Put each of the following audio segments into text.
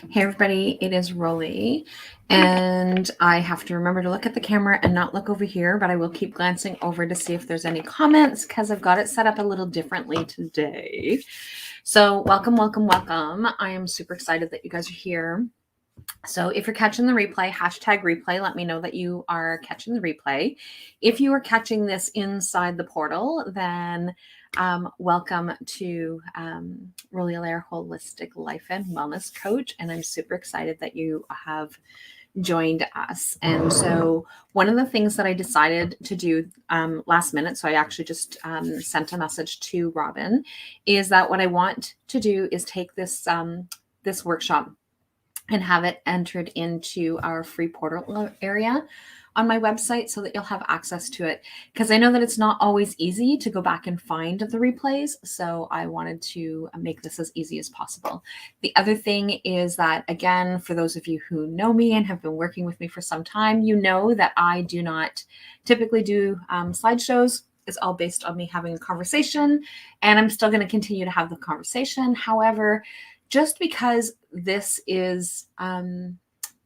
Hey everybody, it is Rollie, and I have to remember to look at the camera and not look over here, but I will keep glancing over to see if there's any comments because I've got it set up a little differently today. So welcome. I am super excited that you guys are here. So if you're catching the replay, #replay, let me know that you are catching the replay. If you are catching this inside the portal, then welcome to Rollie Allaire Holistic Life and Wellness Coach. And I'm super excited that you have joined us. And so one of the things that I decided to do last minute, so I actually just sent a message to Robin, is that what I want to do is take this this workshop and have it entered into our free portal area on my website so that you'll have access to it. Because I know that it's not always easy to go back and find the replays. So I wanted to make this as easy as possible. The other thing is that, again, for those of you who know me and have been working with me for some time, you know that I do not typically do slideshows. It's all based on me having a conversation, and I'm still going to continue to have the conversation. However, just because this is,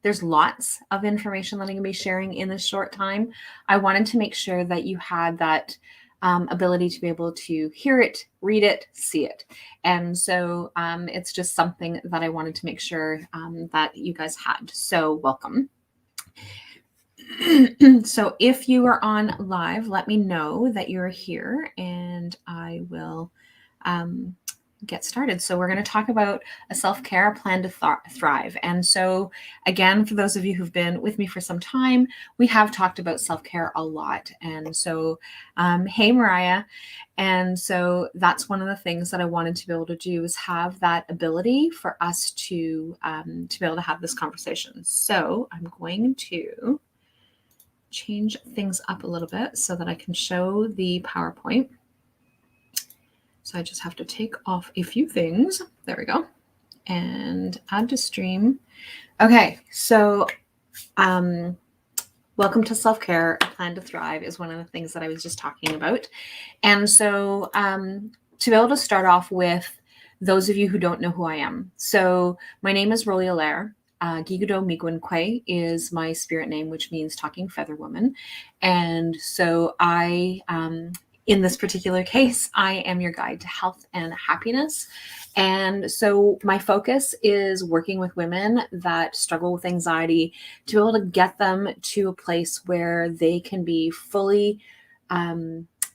there's lots of information that I'm going to be sharing in this short time, I wanted to make sure that you had that ability to be able to hear it, read it, see it. And so it's just something that I wanted to make sure that you guys had. So welcome. So if you are on live, let me know that you're here and I will get started. So we're going to talk about a self-care plan to thrive. And so again, for those of you who've been with me for some time, we have talked about self-care a lot. And so, hey, Mariah. And so that's one of the things that I wanted to be able to do is have that ability for us to be able to have this conversation. So I'm going to change things up a little bit so that I can show the PowerPoint. So I just have to take off a few things. There we go. And add to stream. Okay, so welcome to Self-Care, A Plan to Thrive is one of the things that I was just talking about. And so to be able to start off with those of you who don't know who I am. So my name is Rollie Allaire. Gigudo Miigwénkwé is my spirit name, which means talking feather woman. And so I in this particular case, I am your guide to health and happiness. And so my focus is working with women that struggle with anxiety to be able to get them to a place where they can be fully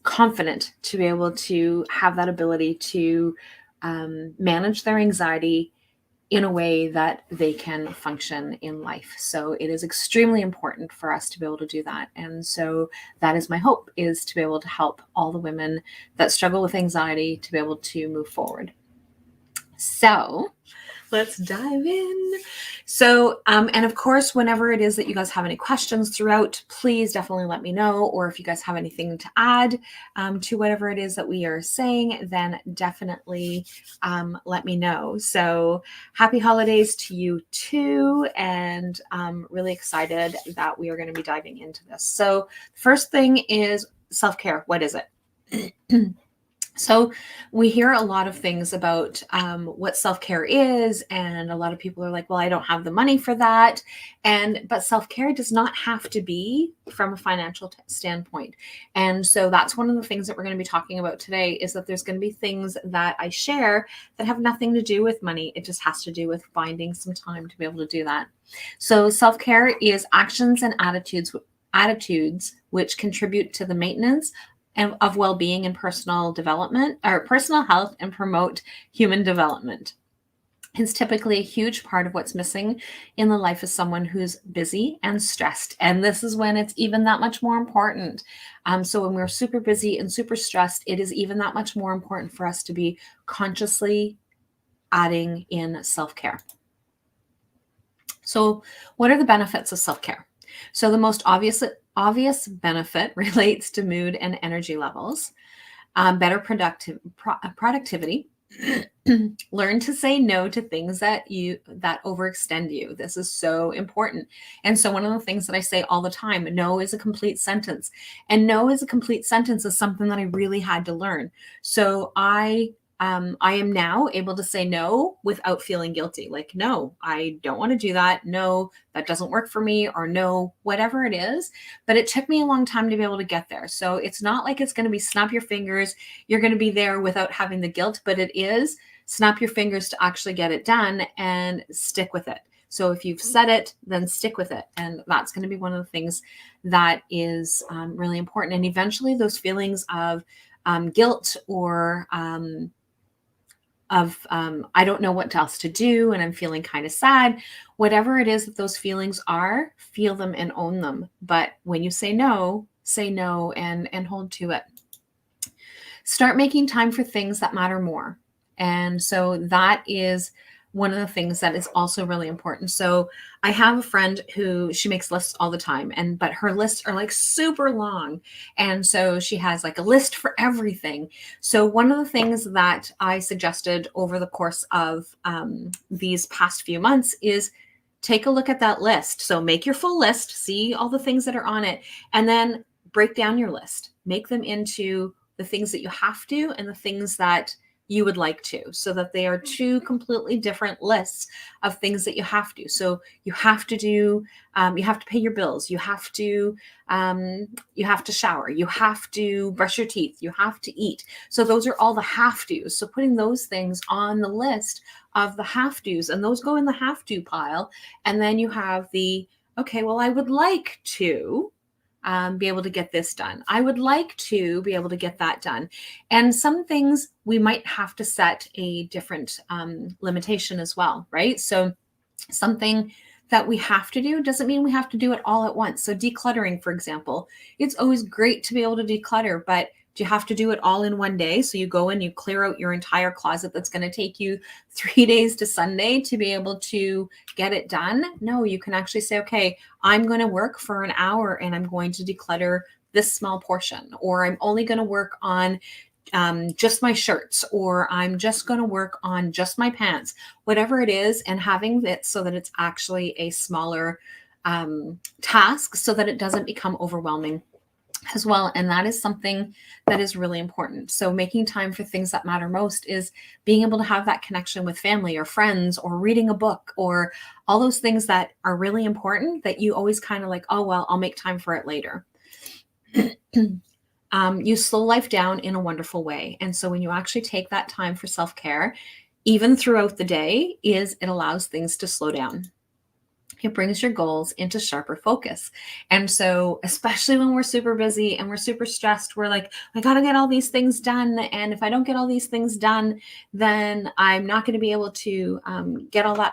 confident to be able to have that ability to manage their anxiety in a way that they can function in life. So it is extremely important for us to be able to do that. And so that is my hope, is to be able to help all the women that struggle with anxiety to be able to move forward. So let's dive in. So, and of course, whenever it is that you guys have any questions throughout, please definitely let me know. Or if you guys have anything to add to whatever it is that we are saying, then definitely let me know. So happy holidays to you too. And I'm really excited that we are going to be diving into this. So first thing is self-care. What is it? So we hear a lot of things about what self-care is, and a lot of people are like, well, I don't have the money for that. But self-care does not have to be from a financial standpoint. And so that's one of the things that we're going to be talking about today, is that there's going to be things that I share that have nothing to do with money. It just has to do with finding some time to be able to do that. So self-care is actions and attitudes which contribute to the maintenance and of well-being and personal development, or personal health, and promote human development. It's typically a huge part of what's missing in the life of someone who's busy and stressed. And this is when it's even that much more important. So when we're super busy and super stressed, it is even that much more important for us to be consciously adding in self-care. So what are the benefits of self-care? So the most obvious benefit relates to mood and energy levels, better productivity, learn to say no to things that overextend you. This is so important. And so one of the things that I say all the time, no is a complete sentence. And no is a complete sentence is something that I really had to learn. So I I am now able to say no without feeling guilty. Like, no, I don't want to do that. No, that doesn't work for me, or no, whatever it is. But it took me a long time to be able to get there. So it's not like it's going to be snap your fingers. You're going to be there without having the guilt, but it is snap your fingers to actually get it done and stick with it. So if you've said it, then stick with it. And that's going to be one of the things that is really important. And eventually those feelings of guilt or I don't know what else to do and I'm feeling kind of sad, whatever it is that those feelings are, feel them and own them. But when you say no and hold to it. Start making time for things that matter more. And so that is one of the things that is also really important. So I have a friend who she makes lists all the time, but her lists are like super long. And so she has like a list for everything. So one of the things that I suggested over the course of these past few months is take a look at that list. So make your full list, see all the things that are on it, and then break down your list. Make them into the things that you have to and the things that you would like to, so that they are two completely different lists of things that you have to. So you have to do, you have to pay your bills, you have to shower, you have to brush your teeth, you have to eat. So those are all the have tos. So putting those things on the list of the have tos, and those go in the have to pile. And then you have the, okay, well, I would like to be able to get this done. I would like to be able to get that done. And some things we might have to set a different limitation as well, right? So something that we have to do doesn't mean we have to do it all at once. So decluttering, for example, it's always great to be able to declutter, but do you have to do it all in one day? So you go and you clear out your entire closet that's going to take you 3 days to Sunday to be able to get it done? No, you can actually say, okay, I'm going to work for an hour and I'm going to declutter this small portion, or I'm only going to work on just my shirts, or I'm just going to work on just my pants, whatever it is, and having it so that it's actually a smaller task so that it doesn't become overwhelming as well. And that is something that is really important. So making time for things that matter most is being able to have that connection with family or friends, or reading a book, or all those things that are really important that you always kind of like, oh, well, I'll make time for it later. You slow life down in a wonderful way. And so when you actually take that time for self-care, even throughout the day, it allows things to slow down. It brings your goals into sharper focus. And so, especially when we're super busy and we're super stressed, we're like, I got to get all these things done. And if I don't get all these things done, then I'm not going to be able to get all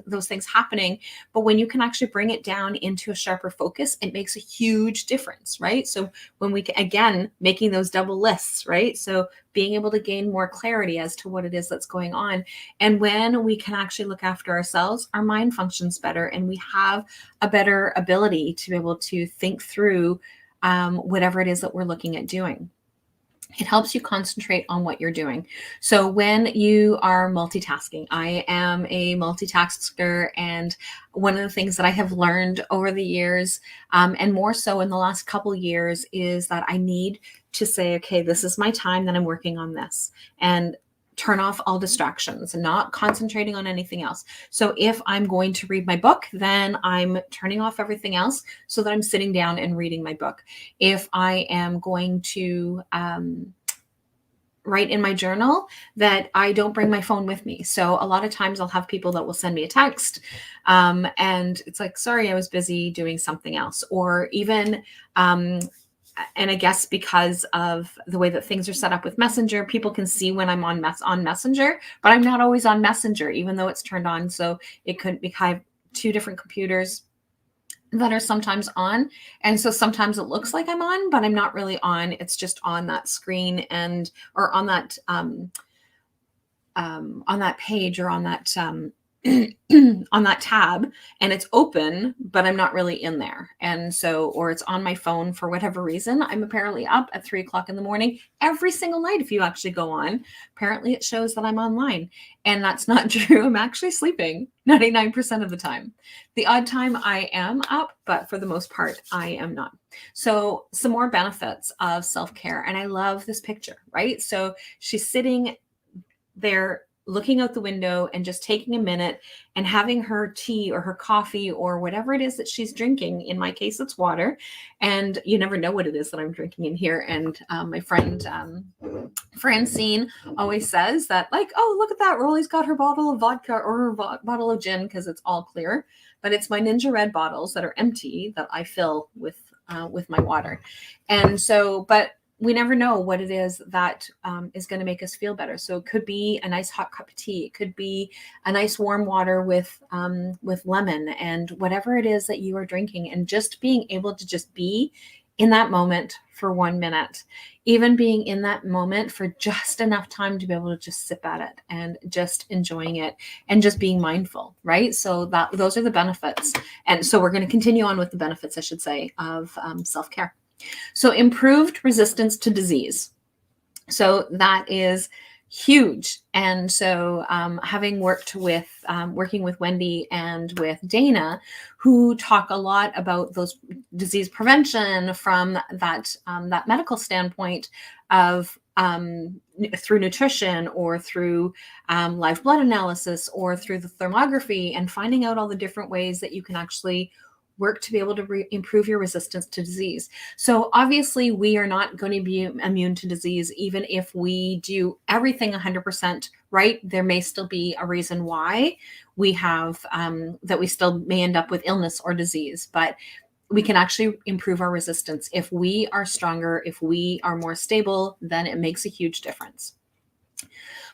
those things happening. But when you can actually bring it down into a sharper focus, it makes a huge difference, right? So when we, again, making those double lists, right? So being able to gain more clarity as to what it is that's going on. And when we can actually look after ourselves, our mind functions better, and we have a better ability to be able to think through whatever it is that we're looking at doing. It helps you concentrate on what you're doing. So when you are multitasking, I am a multitasker, and one of the things that I have learned over the years, and more so in the last couple years, is that I need to say, okay, this is my time that I'm working on this, and turn off all distractions and not concentrating on anything else. So if I'm going to read my book, then I'm turning off everything else so that I'm sitting down and reading my book. If I am going to write in my journal, that I don't bring my phone with me. So a lot of times I'll have people that will send me a text and it's like, sorry, I was busy doing something else. Or even and I guess because of the way that things are set up with Messenger, people can see when I'm on Messenger, but I'm not always on Messenger, even though it's turned on. So it could be kind of two different computers that are sometimes on. And so sometimes it looks like I'm on, but I'm not really on. It's just on that screen or on that page, or on that on that tab, and it's open, but I'm not really in there. And so, or it's on my phone for whatever reason. I'm apparently up at 3:00 in the morning every single night. If you actually go on, apparently it shows that I'm online, and that's not true. I'm actually sleeping 99% of the time. The odd time I am up, but for the most part, I am not. So some more benefits of self-care. And I love this picture, right? So she's sitting there looking out the window and just taking a minute and having her tea or her coffee or whatever it is that she's drinking. In my case, it's water. And you never know what it is that I'm drinking in here. And my friend Francine always says that, like, oh, look at that. Rollie's got her bottle of vodka or her bottle of gin because it's all clear. But it's my Ninja Red bottles that are empty that I fill with my water. And so, but we never know what it is that is going to make us feel better. So it could be a nice hot cup of tea. It could be a nice warm water with lemon, and whatever it is that you are drinking, and just being able to just be in that moment for 1 minute, even being in that moment for just enough time to be able to just sip at it and just enjoying it and just being mindful, right? So those are the benefits. And so we're going to continue on with the benefits, I should say, of self-care. So improved resistance to disease. So that is huge. And so having worked with, working with Wendy and with Dana, who talk a lot about those disease prevention from that medical standpoint of through nutrition or through live blood analysis or through the thermography, and finding out all the different ways that you can actually work to be able to improve your resistance to disease. So obviously we are not going to be immune to disease, even if we do everything 100% right. There may still be a reason why we have, that we still may end up with illness or disease, but we can actually improve our resistance. If we are stronger, if we are more stable, then it makes a huge difference.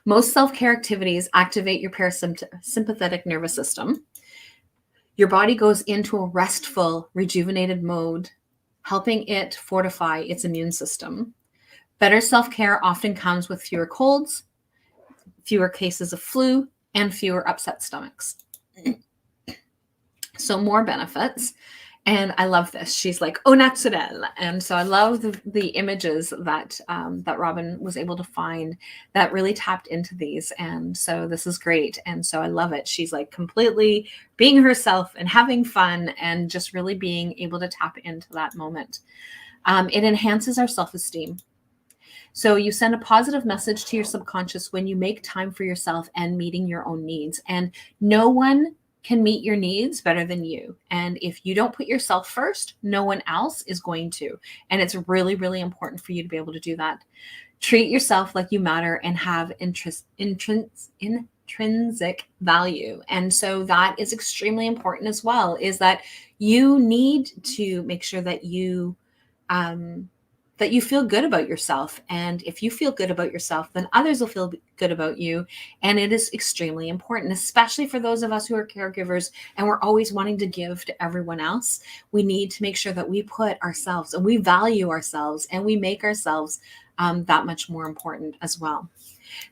Most self-care activities activate your parasympathetic nervous system. Your body goes into a restful, rejuvenated mode, helping it fortify its immune system. Better self-care often comes with fewer colds, fewer cases of flu, and fewer upset stomachs. So more benefits. And I love this. She's like, au naturel. And so I love the images that that Robin was able to find that really tapped into these. And so this is great. And so I love it. She's like completely being herself and having fun and just really being able to tap into that moment. It enhances our self-esteem. So you send a positive message to your subconscious when you make time for yourself and meeting your own needs. And no one can meet your needs better than you. And if you don't put yourself first, no one else is going to. And it's really, really important for you to be able to do that. Treat yourself like you matter and have intrinsic value. And so that is extremely important as well, is that you need to make sure that you feel good about yourself. And if you feel good about yourself, then others will feel good about you. And it is extremely important, especially for those of us who are caregivers and we're always wanting to give to everyone else. We need to make sure that we put ourselves and we value ourselves and we make ourselves that much more important as well.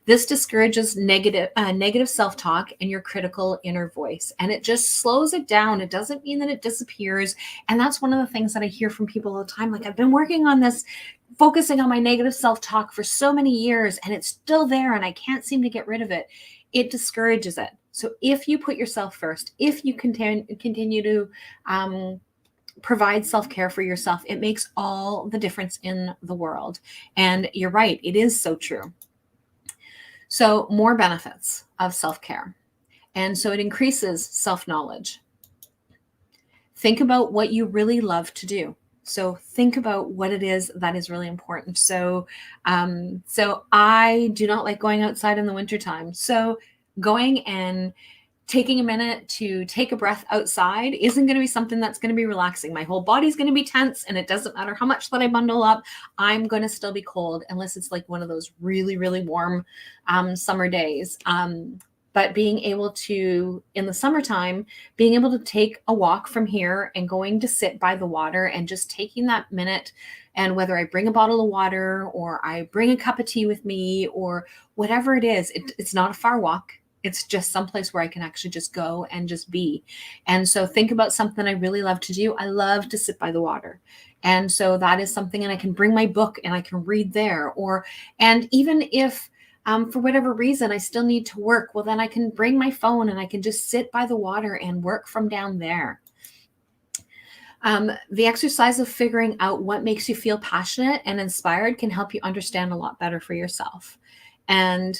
This discourages negative self-talk and your critical inner voice, and it just slows it down. It doesn't mean that it disappears. And that's one of the things that I hear from people all the time. Like, I've been working on this, focusing on my negative self-talk for so many years, and it's still there, and I can't seem to get rid of it. It discourages it. So if you put yourself first, if you continue to provide self-care for yourself, it makes all the difference in the world. And you're right, it is so true. So more benefits of self-care. And so it increases self-knowledge. Think about what you really love to do. So think about what it is that is really important. So I do not like going outside in the wintertime. So going and taking a minute to take a breath outside isn't going to be something that's going to be relaxing. My whole body's going to be tense, and it doesn't matter how much that I bundle up. I'm going to still be cold unless it's like one of those really, really warm summer days. But being able to, in the summertime, being able to take a walk from here and going to sit by the water and just taking that minute, and whether I bring a bottle of water or I bring a cup of tea with me or whatever it is, it's not a far walk. It's just someplace where I can actually just go and just be. And so think about something I really love to do. I love to sit by the water. And so that is something, and I can bring my book and I can read there. And even if for whatever reason I still need to work, well, then I can bring my phone and I can just sit by the water and work from down there. The exercise of figuring out what makes you feel passionate and inspired can help you understand a lot better for yourself. And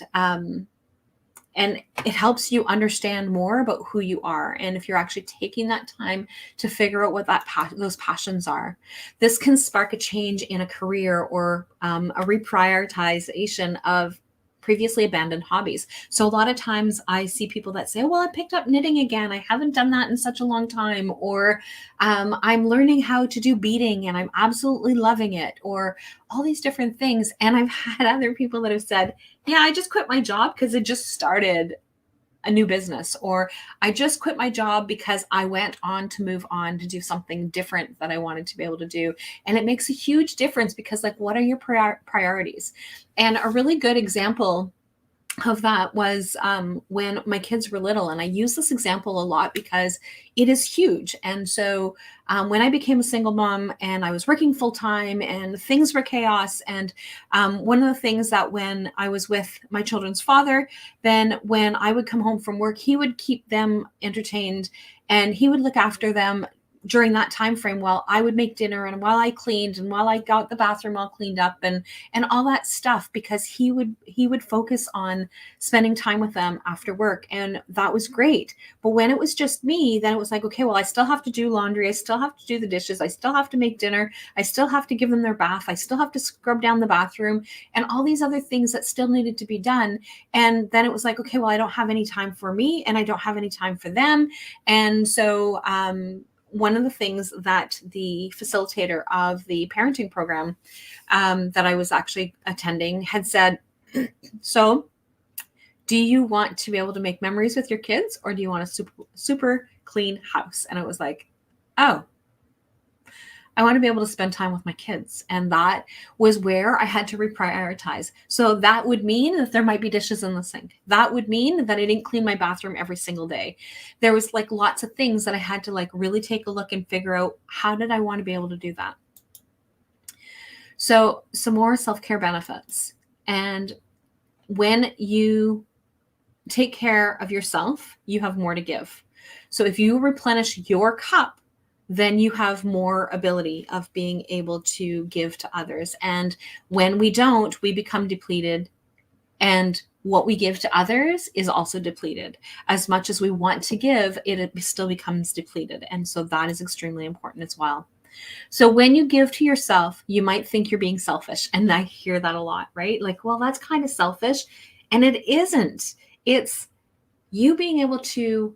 And it helps you understand more about who you are. And if you're actually taking that time to figure out what those passions are, this can spark a change in a career or a reprioritization of previously abandoned hobbies. So a lot of times I see people that say, well, I picked up knitting again. I haven't done that in such a long time. Or I'm learning how to do beading and I'm absolutely loving it. Or all these different things. And I've had other people that have said, yeah, I just quit my job because it just started a new business, or I just quit my job because I went on to move on to do something different that I wanted to be able to do. And it makes a huge difference because, like, what are your priorities? And a really good example of that was when my kids were little. And I use this example a lot because it is huge. And so when I became a single mom and I was working full time and things were chaos, and one of the things that when I was with my children's father, then when I would come home from work, he would keep them entertained and he would look after them during that time frame while I would make dinner and while I cleaned and while I got the bathroom all cleaned up and all that stuff, because he would focus on spending time with them after work. And that was great. But when it was just me, then it was like, okay, well, I still have to do laundry. I still have to do the dishes. I still have to make dinner. I still have to give them their bath. I still have to scrub down the bathroom and all these other things that still needed to be done. And then it was like, okay, well, I don't have any time for me and I don't have any time for them. And so, one of the things that the facilitator of the parenting program that I was actually attending had said, so do you want to be able to make memories with your kids, or do you want a super clean house? And it was like, oh, I want to be able to spend time with my kids. And that was where I had to reprioritize. So that would mean that there might be dishes in the sink. That would mean that I didn't clean my bathroom every single day. There was like lots of things that I had to like really take a look and figure out, how did I want to be able to do that? So some more self-care benefits. And when you take care of yourself, you have more to give. So if you replenish your cup, then you have more ability of being able to give to others. And when we don't, we become depleted. And what we give to others is also depleted. As much as we want to give, it still becomes depleted. And so that is extremely important as well. So when you give to yourself, you might think you're being selfish. And I hear that a lot, right? Like, well, that's kind of selfish. And it isn't. It's you being able to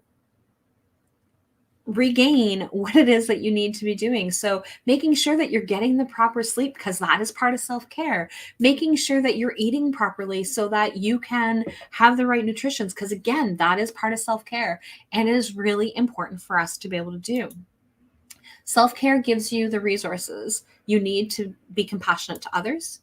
regain what it is that you need to be doing. So making sure that you're getting the proper sleep, because that is part of self-care. Making sure that you're eating properly so that you can have the right nutrition, because again, that is part of self-care and it is really important for us to be able to do. Self-care gives you the resources you need to be compassionate to others.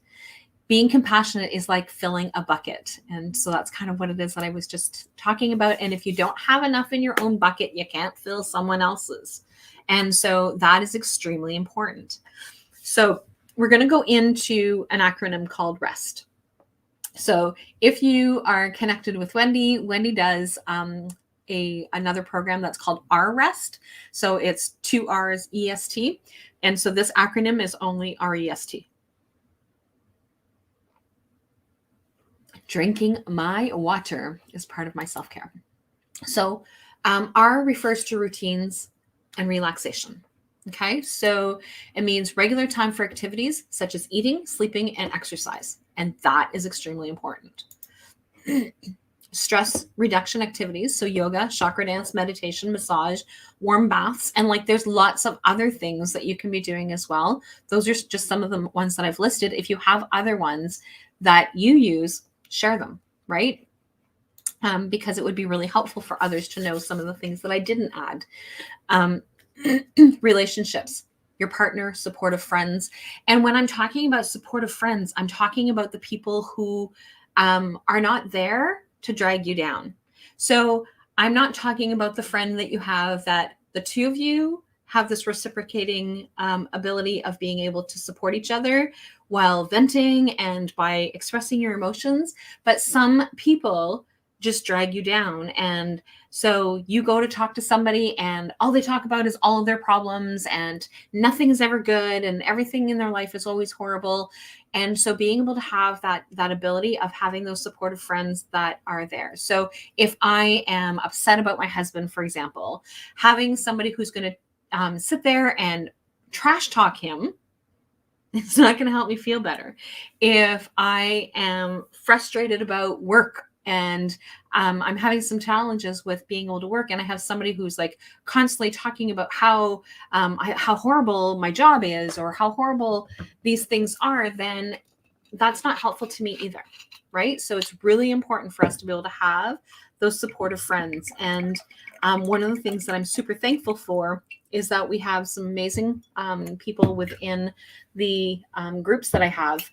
Being compassionate is like filling a bucket. And so that's kind of what it is that I was just talking about. And if you don't have enough in your own bucket, you can't fill someone else's. And so that is extremely important. So we're going to go into an acronym called R.E.S.T. So if you are connected with Wendy, Wendy does another program that's called R.E.S.T. So it's 2 R's E.S.T. And so this acronym is only R.E.S.T. Drinking my water is part of my self-care. So R refers to routines and relaxation. Okay, so it means regular time for activities such as eating, sleeping, and exercise. And that is extremely important. Stress reduction activities, so yoga, chakra dance, meditation, massage, warm baths, and like there's lots of other things that you can be doing as well. Those are just some of the ones that I've listed. If you have other ones that you use, share them, right? Because it would be really helpful for others to know some of the things that I didn't add. Relationships, your partner, supportive friends. And when I'm talking about supportive friends, I'm talking about the people who are not there to drag you down. So I'm not talking about the friend that you have that the two of you have this reciprocating ability of being able to support each other while venting and by expressing your emotions. But some people just drag you down. And so you go to talk to somebody and all they talk about is all of their problems and nothing is ever good and everything in their life is always horrible. And so being able to have that ability of having those supportive friends that are there. So if I am upset about my husband, for example, having somebody who's going to sit there and trash talk him, it's not going to help me feel better. If I am frustrated about work and I'm having some challenges with being able to work, and I have somebody who's like constantly talking about how horrible my job is or how horrible these things are, then that's not helpful to me either, right? So it's really important for us to be able to have those supportive friends. And one of the things that I'm super thankful for is that we have some amazing people within the groups that I have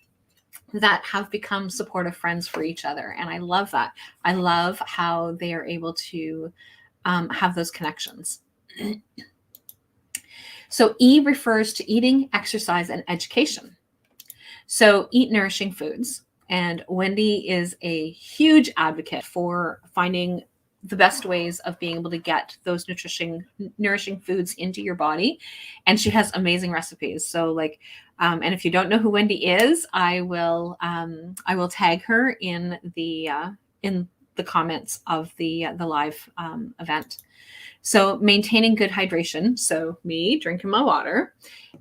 that have become supportive friends for each other. And I love that. I love how they are able to have those connections. So E refers to eating, exercise, and education. So eat nourishing foods. And Wendy is a huge advocate for finding the best ways of being able to get those nourishing foods into your body. And she has amazing recipes. So like, and if you don't know who Wendy is, I will tag her in the comments of the live event. So maintaining good hydration. So me drinking my water.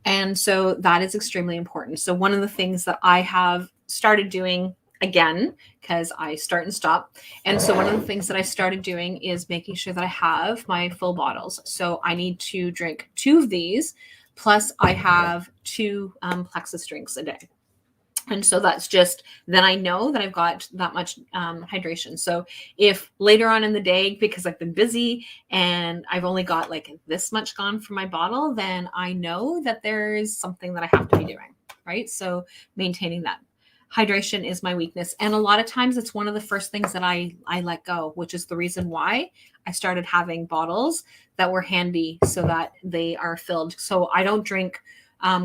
And so that is extremely important. So one of the things that I have started doing, again, because I start and stop. And so one of the things that I started doing is making sure that I have my full bottles. So I need to drink 2 of these, plus I have 2 Plexus drinks a day. And so that's just, then I know that I've got that much hydration. So if later on in the day, because I've been busy and I've only got like this much gone from my bottle, then I know that there's something that I have to be doing, right? So maintaining that. Hydration is my weakness. And a lot of times it's one of the first things that I let go, which is the reason why I started having bottles that were handy so that they are filled. So I don't drink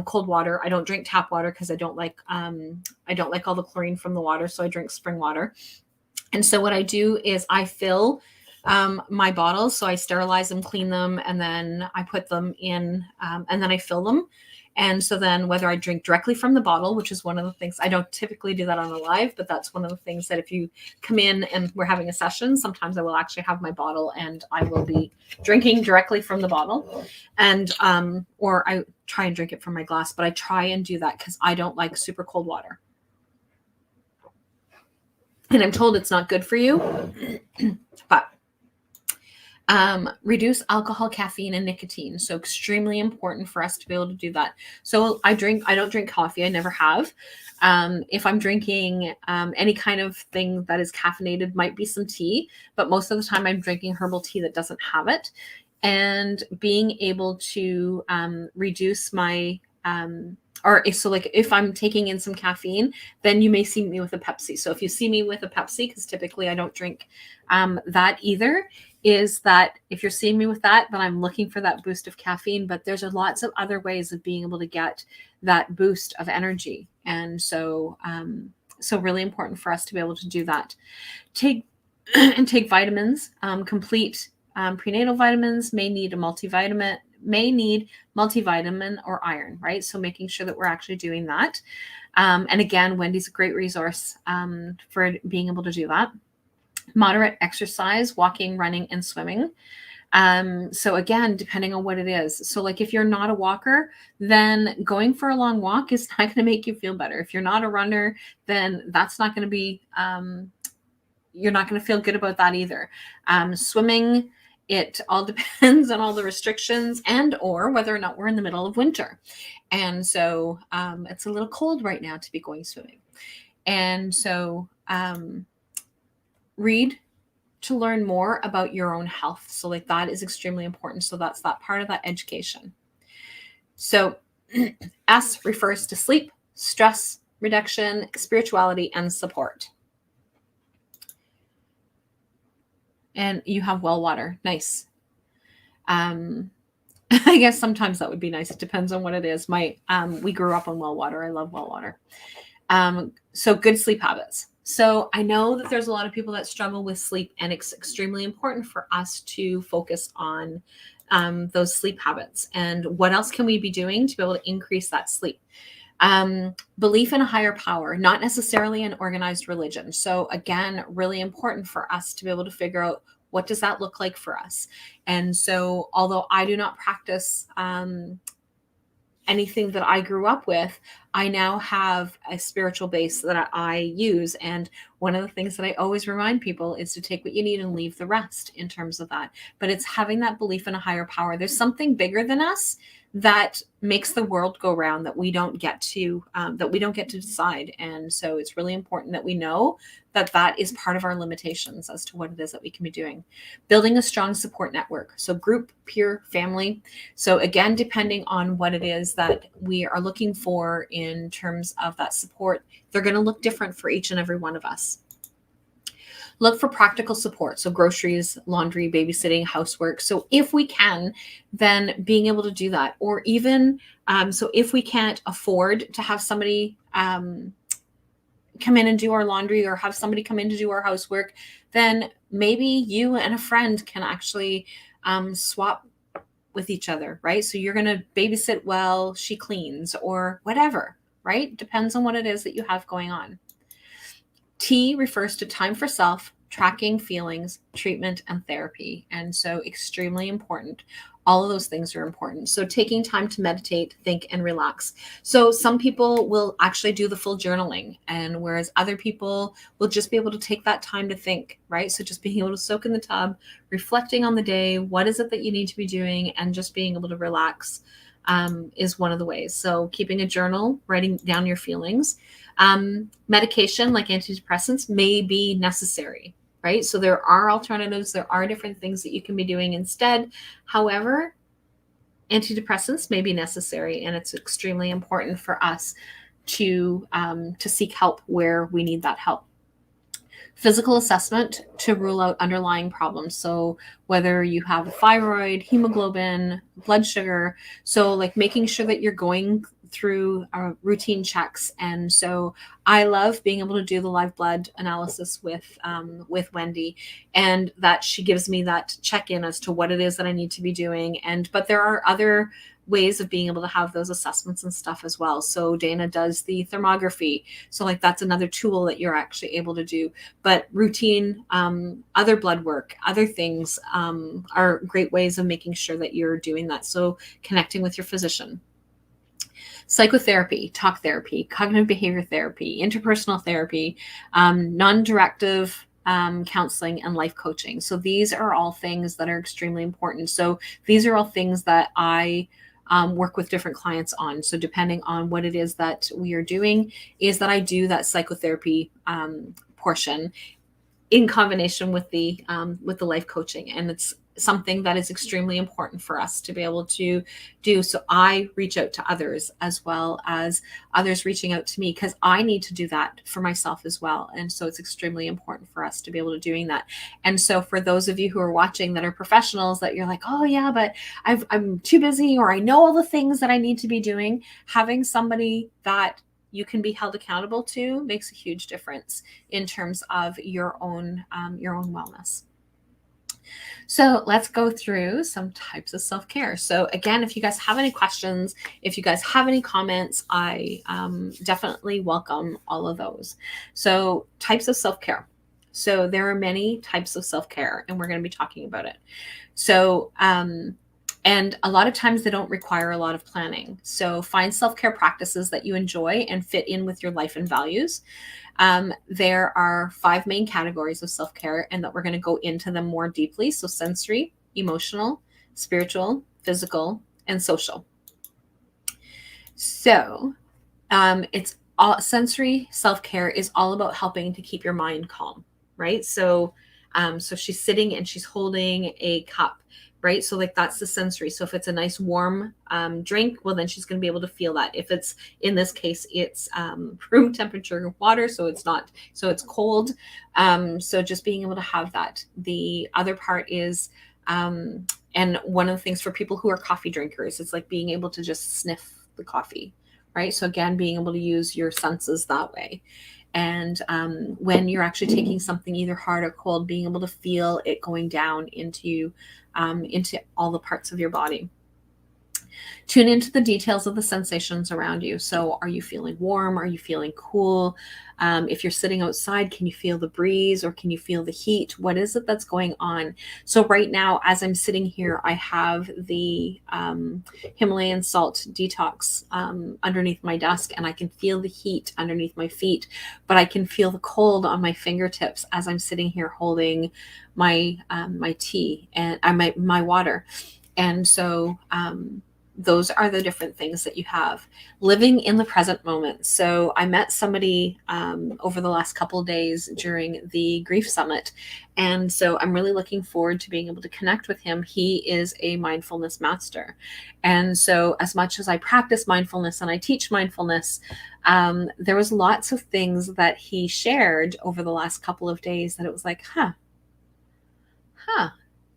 cold water. I don't drink tap water because I don't like all the chlorine from the water. So I drink spring water. And so what I do is I fill my bottles. So I sterilize them, clean them, and then I put them in, and then I fill them. And so then whether I drink directly from the bottle, which is one of the things, I don't typically do that on a live, but that's one of the things that if you come in and we're having a session, sometimes I will actually have my bottle and I will be drinking directly from the bottle. And, or I try and drink it from my glass, but I try and do that because I don't like super cold water. And I'm told it's not good for you, but reduce alcohol, caffeine, and nicotine. So extremely important for us to be able to do that. So I don't drink coffee. I never have. If I'm drinking any kind of thing that is caffeinated, might be some tea, but most of the time I'm drinking herbal tea that doesn't have it. And being able to reduce my so like if I'm taking in some caffeine, then you may see me with a Pepsi. So if you see me with a Pepsi, because typically I don't drink that either, is that if you're seeing me with that, then I'm looking for that boost of caffeine. But there's lots of other ways of being able to get that boost of energy. And so so really important for us to be able to do that. Take vitamins, complete prenatal vitamins, may need multivitamin or iron, right? So making sure that we're actually doing that. And again, Wendy's a great resource for being able to do that. Moderate exercise, walking, running, and swimming. So again, depending on what it is. So like if you're not a walker, then going for a long walk is not going to make you feel better. If you're not a runner, then that's not going to be, you're not going to feel good about that either. Swimming, it all depends on all the restrictions and or whether or not we're in the middle of winter. And so it's a little cold right now to be going swimming. And so read to learn more about your own health. So like that is extremely important. So that's that part of that education. So S refers to sleep, stress reduction, spirituality, and support. And you have well water. Nice. I guess sometimes that would be nice. It depends on what it is. We grew up on well water. I love well water. So good sleep habits. So I know that there's a lot of people that struggle with sleep, and it's extremely important for us to focus on those sleep habits. And what else can we be doing to be able to increase that sleep? Belief in a higher power, not necessarily an organized religion. So again, really important for us to be able to figure out, what does that look like for us? And so, although I do not practice anything that I grew up with, I now have a spiritual base that I use. And one of the things that I always remind people is to take what you need and leave the rest in terms of that. But it's having that belief in a higher power. There's something bigger than us that makes the world go round, that we don't get to decide. And so it's really important that we know that that is part of our limitations as to what it is that we can be doing. Building a strong support network, so group, peer, family. So again, depending on what it is that we are looking for in terms of that support, they're going to look different for each and every one of us. Look for practical support. So groceries, laundry, babysitting, housework. So if we can, then being able to do that. Or even, so if we can't afford to have somebody come in and do our laundry, or have somebody come in to do our housework, then maybe you and a friend can actually swap with each other, right? So you're going to babysit while she cleans or whatever, right? Depends on what it is that you have going on. T refers to time for self, tracking feelings, treatment, and therapy. And so extremely important. All of those things are important. So taking time to meditate, think, and relax. So some people will actually do the full journaling, and whereas other people will just be able to take that time to think, right? So just being able to soak in the tub, reflecting on the day, what is it that you need to be doing, and just being able to relax is one of the ways. So keeping a journal, writing down your feelings. Medication like antidepressants may be necessary, right? So there are alternatives. There are different things that you can be doing instead. However, antidepressants may be necessary, and it's extremely important for us to seek help where we need that help. Physical assessment to rule out underlying problems. So whether you have a thyroid, hemoglobin, blood sugar, so like making sure that you're going through routine checks. And so I love being able to do the live blood analysis with Wendy, and that she gives me that check-in as to what it is that I need to be doing. But there are other ways of being able to have those assessments and stuff as well. So Dana does the thermography. So like that's another tool that you're actually able to do. But routine, other blood work, other things are great ways of making sure that you're doing that. So connecting with your physician. Psychotherapy, talk therapy, cognitive behavior therapy, interpersonal therapy, non-directive counseling, and life coaching. So these are all things that are extremely important. So these are all things that I work with different clients on. So depending on what it is that we are doing, is that I do that psychotherapy portion in combination with the life coaching, and it's something that is extremely important for us to be able to do. So I reach out to others as well as others reaching out to me, because I need to do that for myself as well. And so it's extremely important for us to be able to doing that. And so for those of you who are watching that are professionals, that you're like, oh yeah, but I'm too busy, or I know all the things that I need to be doing, having somebody that you can be held accountable to makes a huge difference in terms of your own wellness. So let's go through some types of self-care. So again, if you guys have any questions, if you guys have any comments, I definitely welcome all of those. So types of self-care. So there are many types of self-care, and we're going to be talking about it. So, and a lot of times they don't require a lot of planning. So find self-care practices that you enjoy and fit in with your life and values. There are 5 main categories of self-care, and that we're going to go into them more deeply. So sensory, emotional, spiritual, physical, and social. So it's all sensory self-care is all about helping to keep your mind calm, right? So she's sitting and she's holding a cup, right? So like that's the sensory. So if it's a nice warm drink, well, then she's going to be able to feel that. If it's, in this case, it's room temperature water, so it's cold. So just being able to have that. The other part is, and one of the things for people who are coffee drinkers, it's like being able to just sniff the coffee, right? So again, being able to use your senses that way. And when you're actually taking something either hard or cold, being able to feel it going down into all the parts of your body. Tune into the details of the sensations around you. So are you feeling warm? Are you feeling cool? If you're sitting outside, can you feel the breeze or can you feel the heat? What is it that's going on? So right now, as I'm sitting here, I have the Himalayan salt detox underneath my desk, and I can feel the heat underneath my feet, but I can feel the cold on my fingertips as I'm sitting here holding my my tea and my water. And so those are the different things that you have. Living in the present moment. So I met somebody over the last couple of days during the grief summit. And so I'm really looking forward to being able to connect with him. He is a mindfulness master. And so as much as I practice mindfulness and I teach mindfulness, there was lots of things that he shared over the last couple of days that it was like, huh,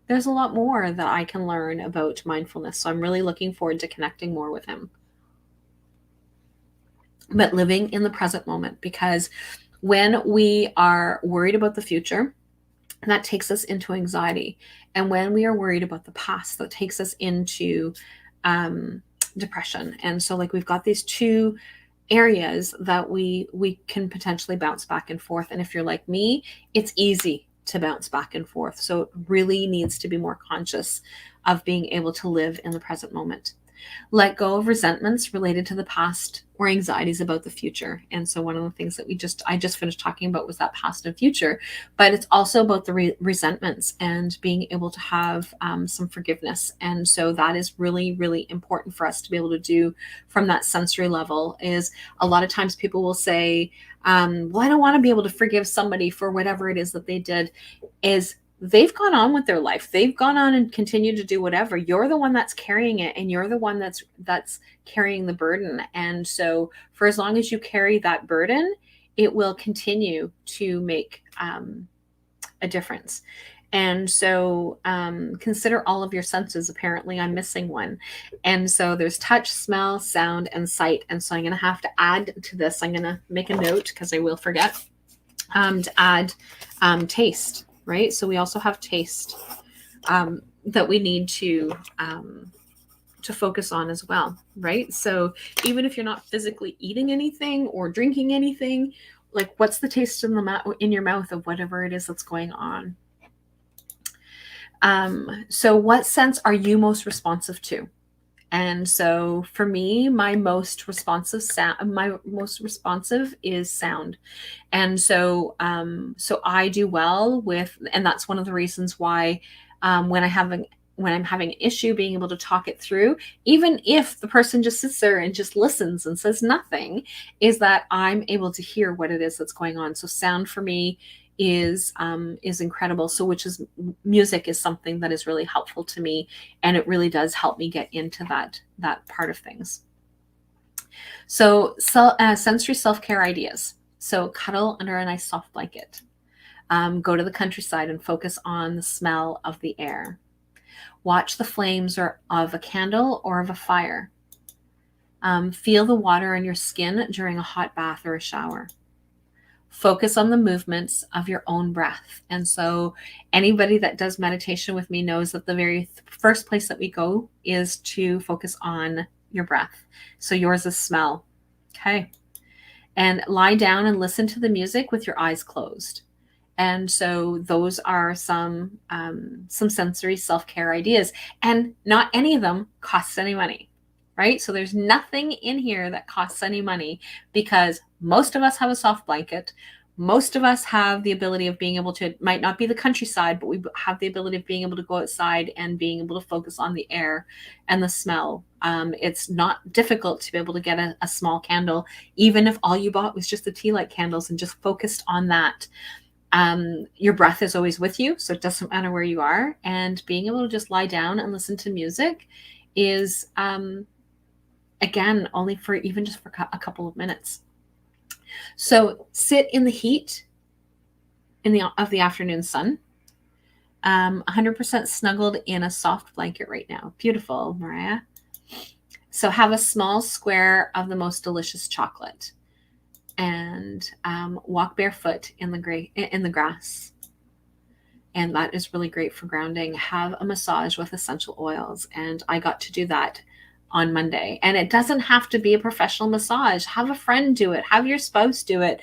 there's a lot more that I can learn about mindfulness. So I'm really looking forward to connecting more with him. But living in the present moment, because when we are worried about the future, that takes us into anxiety. And when we are worried about the past, that takes us into depression. And so like we've got these two areas that we can potentially bounce back and forth. And if you're like me, it's easy to bounce back and forth. So it really needs to be more conscious of being able to live in the present moment. Let go of resentments related to the past or anxieties about the future. And so one of the things that I just finished talking about was that past and future, but it's also about the resentments and being able to have some forgiveness. And so that is really, really important for us to be able to do from that sensory level. Is a lot of times people will say, well, I don't want to be able to forgive somebody for whatever it is that they did. Is they've gone on with their life. They've gone on and continued to do whatever. You're the one that's carrying it, and you're the one that's carrying the burden. And so for as long as you carry that burden, it will continue to make a difference. And so consider all of your senses. Apparently I'm missing one. And so there's touch, smell, sound, and sight. And so I'm going to have to add to this. I'm going to make a note because I will forget to add taste. Right? So we also have taste that we need to focus on as well, right? So even if you're not physically eating anything or drinking anything, like what's the taste in your mouth of whatever it is that's going on? So what sense are you most responsive to? And so for me, my most responsive is sound. And so, so I do well with, and that's one of the reasons why, when I'm having an issue, being able to talk it through, even if the person just sits there and just listens and says nothing, is that I'm able to hear what it is that's going on. So sound for me is incredible. So music is something that is really helpful to me, and it really does help me get into that part of things. So sensory self-care ideas. So cuddle under a nice soft blanket. Go to the countryside and focus on the smell of the air. Watch the flames of a candle or of a fire. Feel the water on your skin during a hot bath or a shower. Focus on the movements of your own breath. And so anybody that does meditation with me knows that the very first place that we go is to focus on your breath. So yours is smell. Okay. And lie down and listen to the music with your eyes closed. And so those are some sensory self-care ideas, and not any of them costs any money, right? So there's nothing in here that costs any money, because most of us have a soft blanket. Most of us have the ability of being able to, it might not be the countryside, but we have the ability of being able to go outside and being able to focus on the air and the smell. It's not difficult to be able to get a small candle, even if all you bought was just the tea light candles and just focused on that. Your breath is always with you, so it doesn't matter where you are. And being able to just lie down and listen to music is, again, only for even just for a couple of minutes. So sit in the heat of the afternoon sun, 100% snuggled in a soft blanket right now. Beautiful, Mariah. So have a small square of the most delicious chocolate. and walk barefoot in the grass. And that is really great for grounding. Have a massage with essential oils. And I got to do that on Monday. And it doesn't have to be a professional massage. Have a friend do it. Have your spouse do it.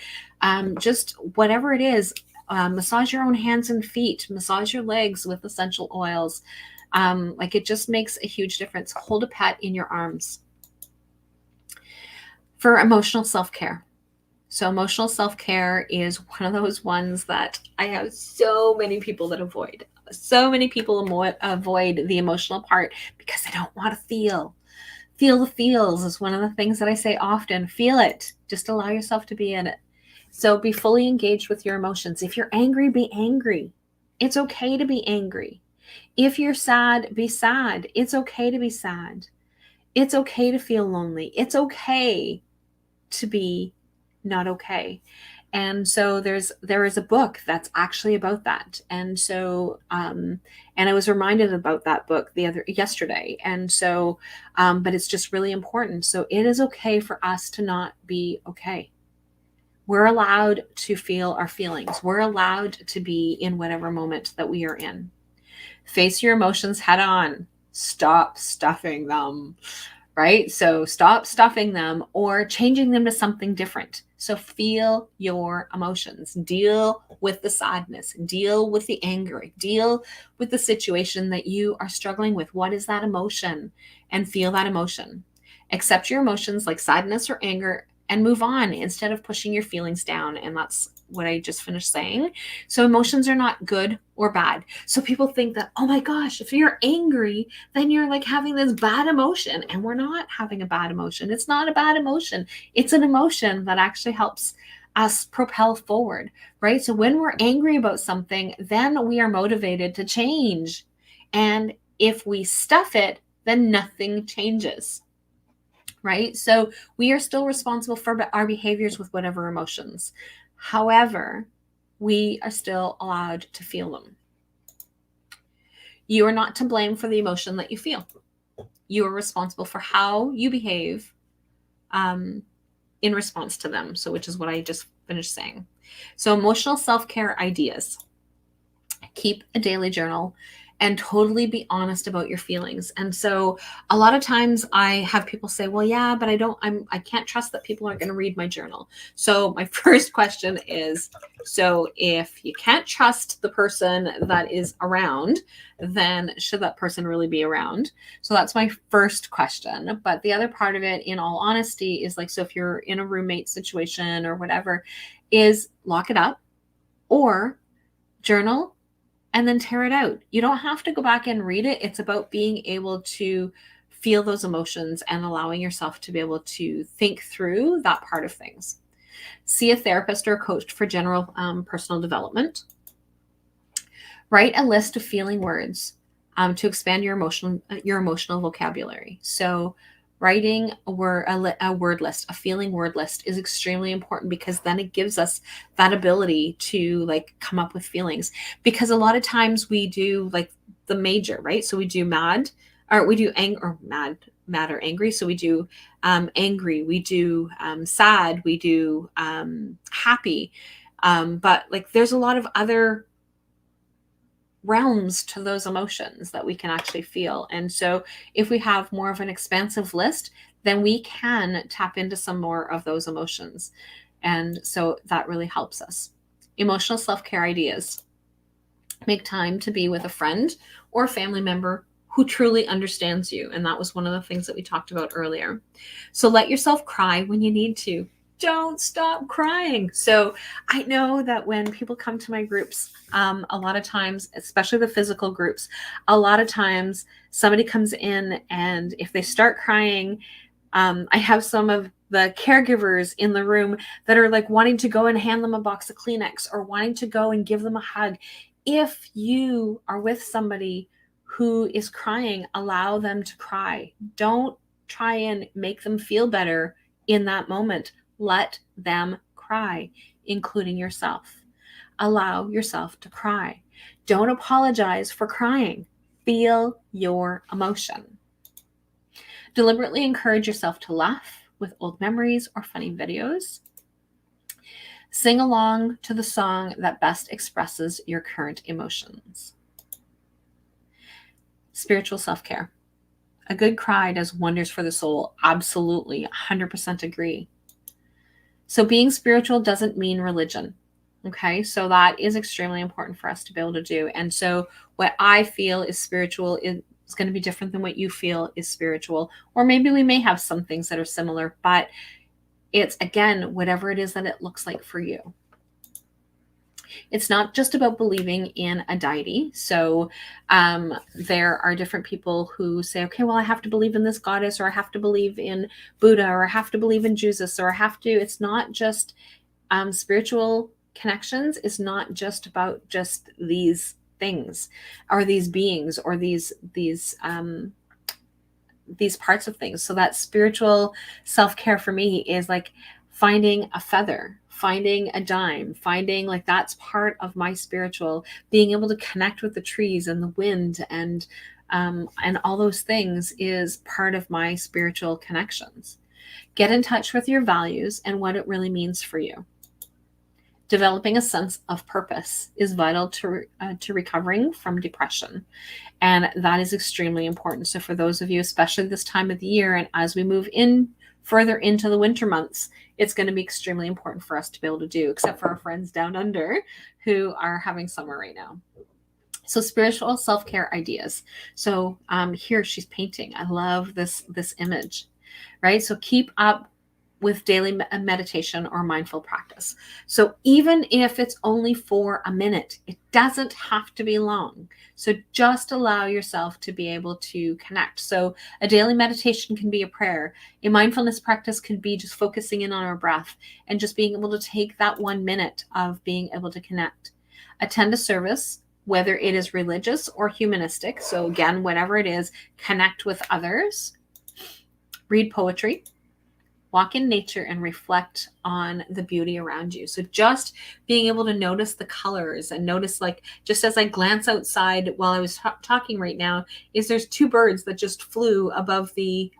Just whatever it is. Massage your own hands and feet. Massage your legs with essential oils. Like it just makes a huge difference. Hold a pet in your arms. For emotional self-care. So emotional self-care is one of those ones that I have so many people that avoid. So many people avoid the emotional part because they don't want to feel. Feel the feels is one of the things that I say often. Feel it. Just allow yourself to be in it. So be fully engaged with your emotions. If you're angry, be angry. It's okay to be angry. If you're sad, be sad. It's okay to be sad. It's okay to feel lonely. It's okay to be not okay. And so there is a book that's actually about that. And so and I was reminded about that book yesterday. And so but it's just really important. So it is okay for us to not be okay. We're allowed to feel our feelings. We're allowed to be in whatever moment that we are in. Face your emotions head on. Stop stuffing them. Right? So stop stuffing them or changing them to something different. So feel your emotions, deal with the sadness, deal with the anger, deal with the situation that you are struggling with. What is that emotion? And feel that emotion. Accept your emotions like sadness or anger and move on instead of pushing your feelings down. And that's what I just finished saying. So emotions are not good or bad. So people think that, oh my gosh, if you're angry, then you're like having this bad emotion. And we're not having a bad emotion. It's not a bad emotion. It's an emotion that actually helps us propel forward, right? So when we're angry about something, then we are motivated to change. And if we stuff it, then nothing changes. Right? So we are still responsible for our behaviors with whatever emotions. However, we are still allowed to feel them. You are not to blame for the emotion that you feel. You are responsible for how you behave in response to them. So, which is what I just finished saying. So, emotional self-care ideas. Keep a daily journal and totally be honest about your feelings. And so a lot of times I have people say, well, yeah, but I can't trust that people aren't going to read my journal. So my first question is, so if you can't trust the person that is around, then should that person really be around? So that's my first question. But the other part of it, in all honesty, is like, so if you're in a roommate situation or whatever, is lock it up or journal and then tear it out. You don't have to go back and read it. It's about being able to feel those emotions and allowing yourself to be able to think through that part of things. See a therapist or a coach for general personal development. Write a list of feeling words to expand your emotional vocabulary. So writing a word list, a feeling word list is extremely important because then it gives us that ability to like come up with feelings. Because a lot of times we do like the major, right? So we do mad, or we do mad or angry. So we do angry, we do sad, we do happy. But like there's a lot of other realms to those emotions that we can actually feel. And so if we have more of an expansive list, then we can tap into some more of those emotions. And so that really helps us. Emotional self-care ideas. Make time to be with a friend or family member who truly understands you. And that was one of the things that we talked about earlier. So let yourself cry when you need to. Don't stop crying. So I know that when people come to my groups, a lot of times, especially the physical groups, a lot of times somebody comes in and if they start crying, I have some of the caregivers in the room that are like wanting to go and hand them a box of Kleenex or wanting to go and give them a hug. If you are with somebody who is crying, allow them to cry. Don't try and make them feel better in that moment. Let them cry, including yourself. Allow yourself to cry. Don't apologize for crying. Feel your emotion. Deliberately encourage yourself to laugh with old memories or funny videos. Sing along to the song that best expresses your current emotions. Spiritual self-care. A good cry does wonders for the soul. Absolutely, 100% agree. So being spiritual doesn't mean religion. Okay, so that is extremely important for us to be able to do. And so what I feel is spiritual is going to be different than what you feel is spiritual. Or maybe we may have some things that are similar, but it's, again, whatever it is that it looks like for you. It's not just about believing in a deity. So there are different people who say, okay, well, I have to believe in this goddess, or I have to believe in Buddha, or I have to believe in Jesus, or I have to. It's not just spiritual connections is not just about just these things or these beings or these parts of things. So that spiritual self-care for me is like finding a feather, finding a dime, finding, like, that's part of my spiritual, being able to connect with the trees and the wind and all those things is part of my spiritual connections. Get in touch with your values and what it really means for you. Developing a sense of purpose is vital to recovering from depression. And that is extremely important. So for those of you, especially this time of the year, and as we move in further into the winter months, it's going to be extremely important for us to be able to do, except for our friends down under who are having summer right now. So spiritual self-care ideas. So here she's painting. I love this image, right? So keep up with daily meditation or mindful practice. So even if it's only for a minute, it doesn't have to be long. So just allow yourself to be able to connect. So a daily meditation can be a prayer. A mindfulness practice can be just focusing in on our breath and just being able to take that 1 minute of being able to connect. Attend a service, whether it is religious or humanistic. So again, whatever it is, connect with others. Read poetry. Walk in nature and reflect on the beauty around you. So just being able to notice the colors and notice, like, just as I glance outside while I was talking right now, is there's 2 birds that just flew above the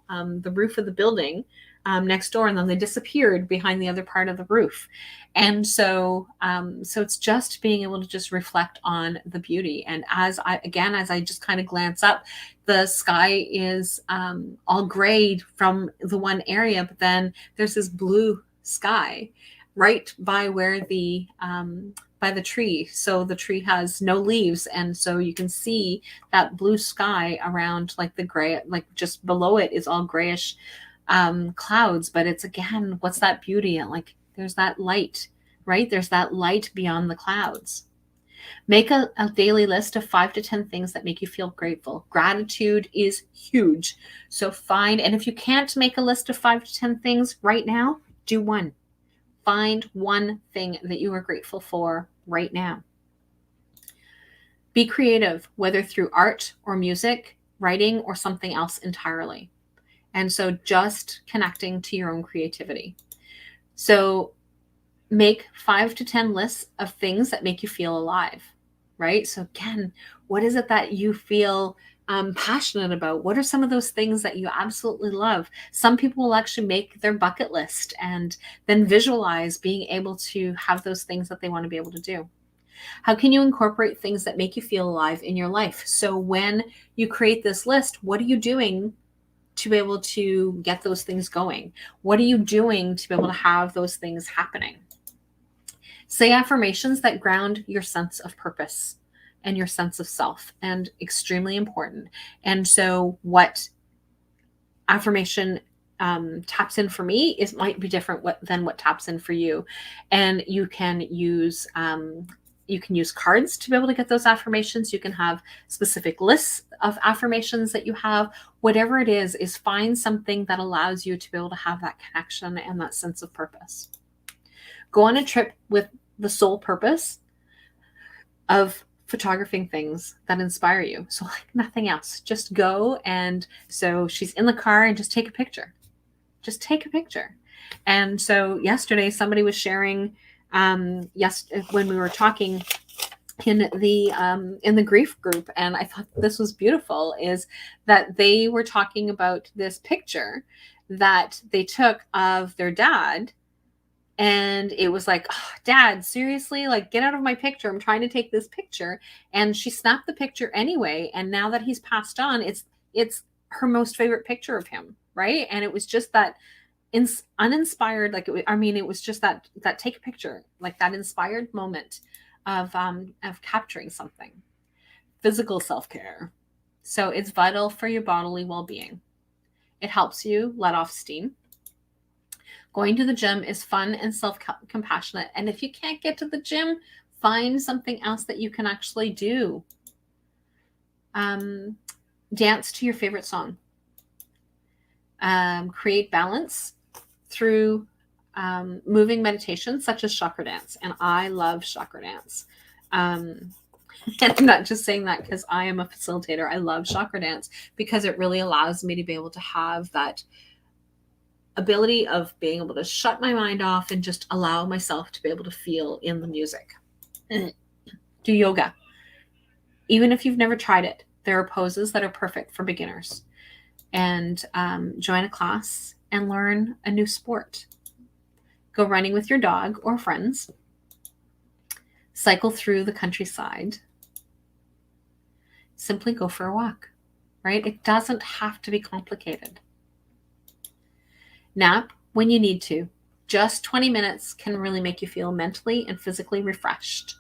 roof of the building next door, and then they disappeared behind the other part of the roof. And so it's just being able to just reflect on the beauty. And as I just kind of glance up, the sky is all gray from the one area, but then there's this blue sky right by where by the tree. So the tree has no leaves, and so you can see that blue sky around, like the gray, like just below it is all grayish clouds. But it's, again, what's that beauty? And like, there's that light, right? There's that light beyond the clouds. Make a daily list of 5 to 10 things that make you feel grateful. Gratitude is huge. So and if you can't make a list of 5 to 10 things right now, do one. Find one thing that you are grateful for right now. Be creative, whether through art or music, writing, or something else entirely. And so just connecting to your own creativity. So make 5 to 10 lists of things that make you feel alive, right? So again, what is it that you feel passionate about? What are some of those things that you absolutely love? Some people will actually make their bucket list and then visualize being able to have those things that they want to be able to do. How can you incorporate things that make you feel alive in your life? So when you create this list, what are you doing to be able to get those things going? What are you doing to be able to have those things happening? Say affirmations that ground your sense of purpose and your sense of self, and extremely important. And so what affirmation taps in for me might be different than what taps in for you. And you can use cards to be able to get those affirmations. You can have specific lists of affirmations that you have. Whatever it is find something that allows you to be able to have that connection and that sense of purpose. Go on a trip with the sole purpose of photographing things that inspire you. So like nothing else, just go. And so she's in the car and just take a picture. Just take a picture. And so yesterday somebody was sharing, when we were talking in the grief group, and I thought this was beautiful, is that they were talking about this picture that they took of their dad And it was like, oh, Dad, seriously, like, get out of my picture. I'm trying to take this picture. And she snapped the picture anyway. And now that he's passed on, it's her most favorite picture of him, right? And it was just that uninspired, like, it was just that take a picture, like that inspired moment of capturing something. Physical self-care. So it's vital for your bodily well-being. It helps you let off steam. Going to the gym is fun and self-compassionate. And if you can't get to the gym, find something else that you can actually do. Dance to your favorite song. Create balance through moving meditation, such as chakra dance. And I love chakra dance. And I'm not just saying that because I am a facilitator. I love chakra dance because it really allows me to be able to have that ability of being able to shut my mind off and just allow myself to be able to feel in the music. Do yoga. Even if you've never tried it, there are poses that are perfect for beginners. And join a class and learn a new sport. Go running with your dog or friends. Cycle through the countryside. Simply go for a walk, right? It doesn't have to be complicated. Nap when you need to. Just 20 minutes can really make you feel mentally and physically refreshed.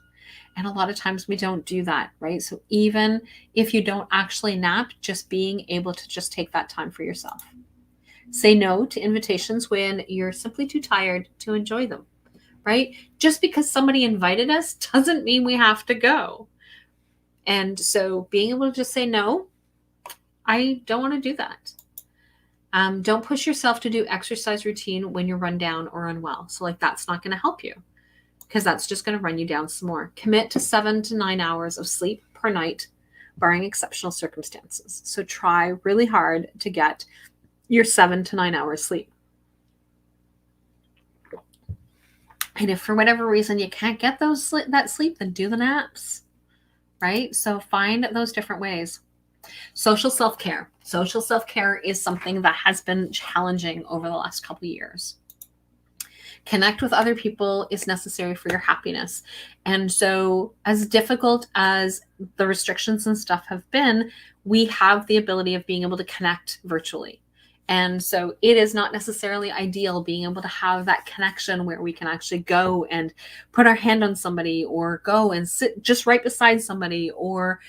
And a lot of times we don't do that, right? So even if you don't actually nap, just being able to just take that time for yourself. Say no to invitations when you're simply too tired to enjoy them, right? Just because somebody invited us doesn't mean we have to go. And so being able to just say, no, I don't want to do that. Don't push yourself to do exercise routine when you're run down or unwell. So like that's not going to help you because that's just going to run you down some more. Commit to 7 to 9 hours of sleep per night, barring exceptional circumstances. So try really hard to get your 7 to 9 hours sleep. And if for whatever reason you can't get that sleep, then do the naps, right? So find those different ways. Social self-care. Social self-care is something that has been challenging over the last couple of years. Connect with other people is necessary for your happiness. And so as difficult as the restrictions and stuff have been, we have the ability of being able to connect virtually. And so it is not necessarily ideal being able to have that connection where we can actually go and put our hand on somebody or go and sit just right beside somebody or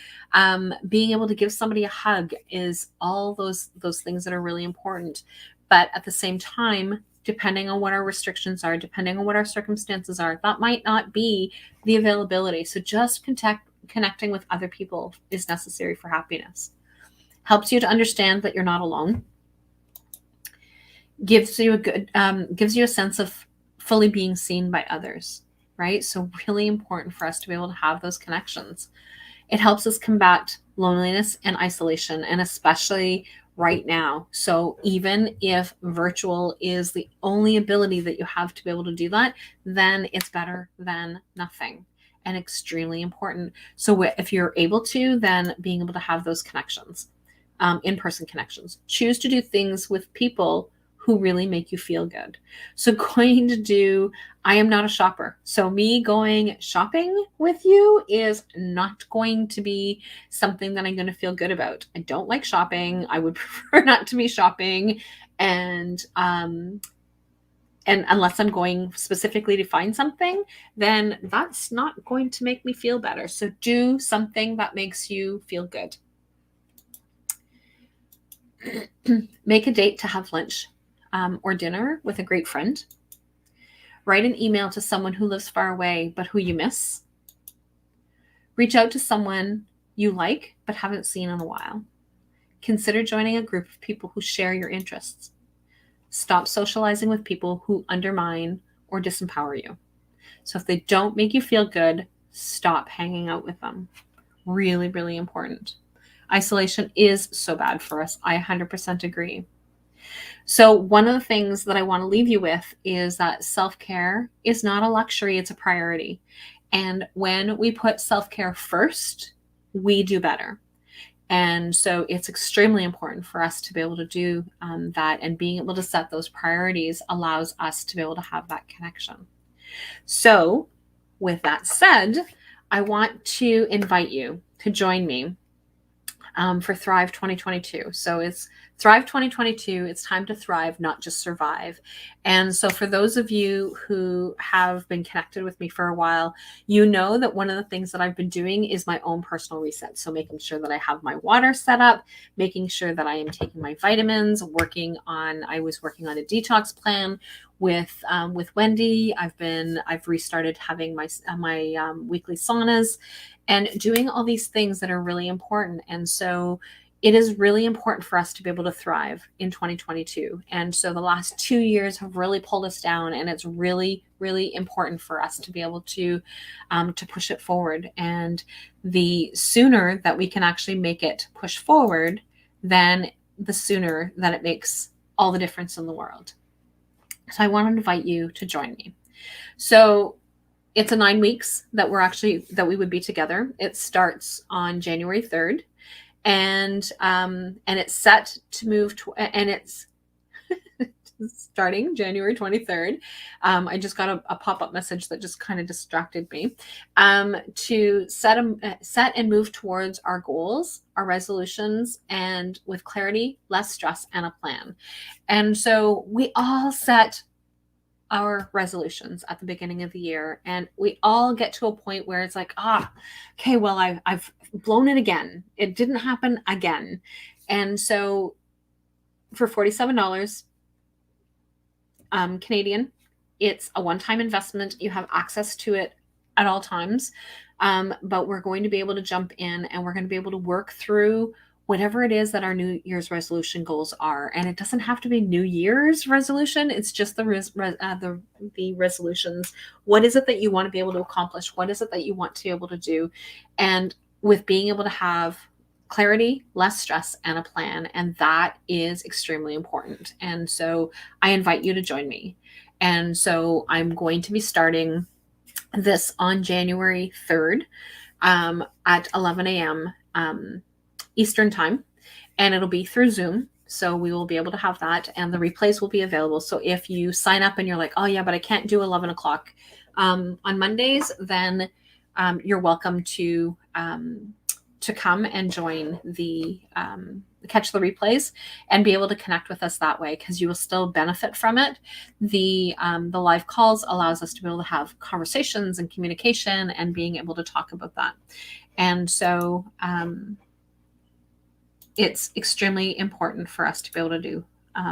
being able to give somebody a hug is all those things that are really important. But at the same time, depending on what our restrictions are, depending on what our circumstances are, that might not be the availability. So just connecting with other people is necessary for happiness. Helps you to understand that you're not alone. Gives you a sense of fully being seen by others, right? So really important for us to be able to have those connections. It helps us combat loneliness and isolation, and especially right now. So even if virtual is the only ability that you have to be able to do that, then it's better than nothing and extremely important. So if you're able to, then being able to have those connections, in-person connections. Choose to do things with people who really make you feel good. So I am not a shopper. So me going shopping with you is not going to be something that I'm going to feel good about. I don't like shopping. I would prefer not to be shopping. And unless I'm going specifically to find something, then that's not going to make me feel better. So do something that makes you feel good. Make a date to have lunch or dinner with a great friend. Write an email to someone who lives far away but who you miss. Reach out to someone you like but haven't seen in a while. Consider joining a group of people who share your interests. Stop socializing with people who undermine or disempower you. So if they don't make you feel good, stop hanging out with them. Really, really important. Isolation is so bad for us. I 100% agree. So one of the things that I want to leave you with is that self-care is not a luxury, it's a priority. And when we put self-care first, we do better. And so it's extremely important for us to be able to do that, and being able to set those priorities allows us to be able to have that connection. So with that said, I want to invite you to join me for Thrive 2022. So it's Thrive 2022. It's time to thrive, not just survive. And so for those of you who have been connected with me for a while, you know that one of the things that I've been doing is my own personal reset. So making sure that I have my water set up, making sure that I am taking my vitamins, I was working on a detox plan with Wendy. I've restarted having my weekly saunas and doing all these things that are really important. And so it is really important for us to be able to thrive in 2022. And so the last 2 years have really pulled us down, and it's really, really important for us to be able to push it forward. And the sooner that we can actually make it push forward, then the sooner that it makes all the difference in the world. So I want to invite you to join me. So it's a 9 weeks that we would be together. It starts on January 3rd, and it's set to move to, and it's starting January 23rd. I just got a pop-up message that just kind of distracted me, to set and move towards our goals, our resolutions, and with clarity, less stress, and a plan. And so we all set our resolutions at the beginning of the year, and we all get to a point where it's like, okay, well, I've blown it again. It didn't happen again. And so for $47 Canadian, it's a one-time investment. You have access to it at all times. But we're going to be able to jump in, and we're going to be able to work through whatever it is that our New Year's resolution goals are. And it doesn't have to be New Year's resolution. It's just the resolutions. What is it that you want to be able to accomplish? What is it that you want to be able to do? And with being able to have clarity, less stress, and a plan. And that is extremely important. And so I invite you to join me. And so I'm going to be starting this on January 3rd at 11 a.m. Eastern time, and it'll be through Zoom. So we will be able to have that, and the replays will be available. So if you sign up and you're like, oh yeah, but I can't do 11 o'clock on Mondays, then you're welcome to come and join catch the replays and be able to connect with us that way, because you will still benefit from it. The live calls allows us to be able to have conversations and communication and being able to talk about that. And so it's extremely important for us to be able to do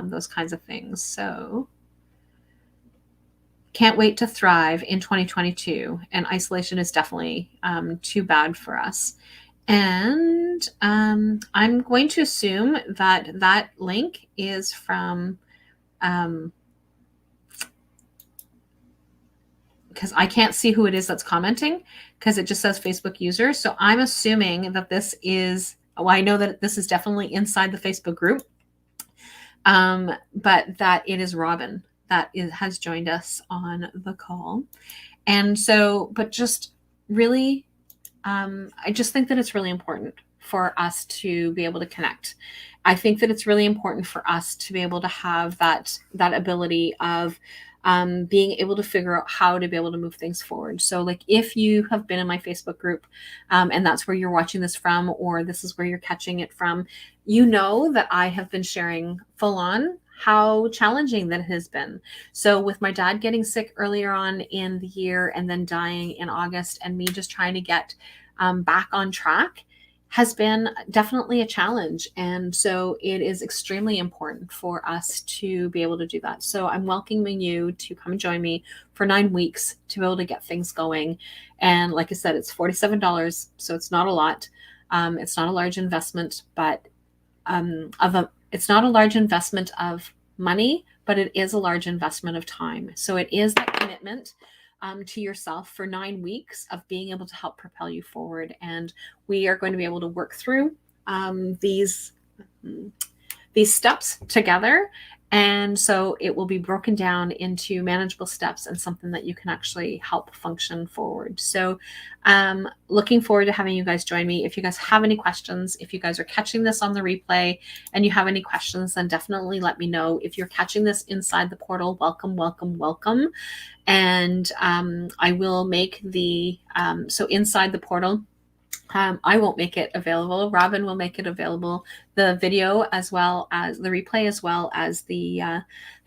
those kinds of things. So can't wait to thrive in 2022. And isolation is definitely too bad for us. And I'm going to assume that link is from, because I can't see who it is that's commenting, because it just says Facebook user. So I'm assuming that this is, I know that this is definitely inside the Facebook group, but that it is Robin that has joined us on the call. And so, but just really, I just think that it's really important for us to be able to connect. I think that it's really important for us to be able to have that ability of being able to figure out how to be able to move things forward. So like if you have been in my Facebook group and that's where you're watching this from, or this is where you're catching it from, you know that I have been sharing full on how challenging that has been. So with my dad getting sick earlier on in the year and then dying in August, and me just trying to get back on track, has been definitely a challenge. And so it is extremely important for us to be able to do that. So I'm welcoming you to come join me for 9 weeks to be able to get things going. And like I said, it's $47. So it's not a lot. It's not a large investment, but it's not a large investment of money, but it is a large investment of time. So it is that commitment to yourself for 9 weeks of being able to help propel you forward. And we are going to be able to work through these steps together. And so it will be broken down into manageable steps and something that you can actually help function forward. So looking forward to having you guys join me. If you guys have any questions, if you guys are catching this on the replay and you have any questions, then definitely let me know. If you're catching this inside the portal, welcome, welcome, welcome. And I will make the, so inside the portal, I won't make it available. Robin will make it available, the video as well as the replay, as well as the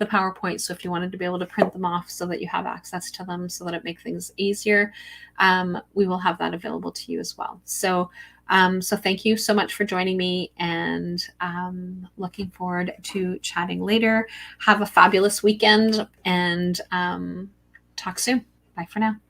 PowerPoint. So if you wanted to be able to print them off so that you have access to them, so that it makes things easier, we will have that available to you as well. So so thank you so much for joining me, and looking forward to chatting later. Have a fabulous weekend, and talk soon. Bye for now.